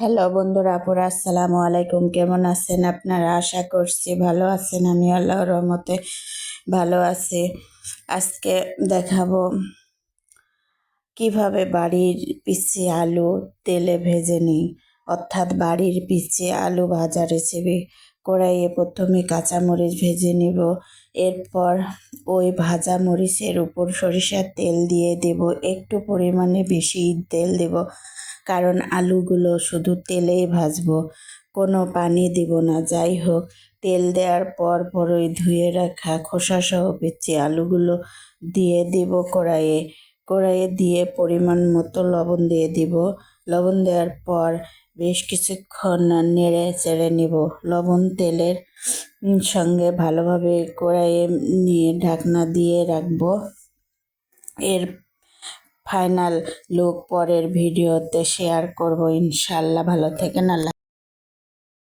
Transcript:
Hello বন্ধুরা, আপুরা, আসসালামু আলাইকুম। কেমন আছেন আপনারা? আশা করছি ভালো আছেন। আমি আল্লাহর রহমতে ভালো আছি। আজকে দেখাবো কিভাবে বাড়ির পিসি আলু তেলে ভেজে নিই, অর্থাৎ বাড়ির পিসি আলু ভাজা রেসিপি। কড়াইয়ে প্রথমে কাঁচামরিচ ভেজে নিব, এরপর ওই ভাজা মরিচের উপর সরিষার তেল দিয়ে দেব। একটু পরিমাণে বেশি তেল দেব, কারণ আলুগুলো শুধু তেলেই ভাজবো, কোনো পানি দিব না। যাই হোক, তেল দেওয়ার পর ওই ধুয়ে রাখা খোসাসহ পেঁচে আলুগুলো দিয়ে দিব কড়াইয়ে দিয়ে পরিমাণ মতো লবণ দিয়ে দিব। লবণ দেওয়ার পর বেশ কিছুক্ষণ নেড়ে চেড়ে নিব। লবণ তেলের সঙ্গে ভালোভাবে কড়াইয়ে নিয়ে ঢাকনা দিয়ে রাখবো। এর ফাইনাল লুক পরের ভিডিওতে শেয়ার করব ইনশাল্লাহ। ভালো থেকেন। আল্লাহ।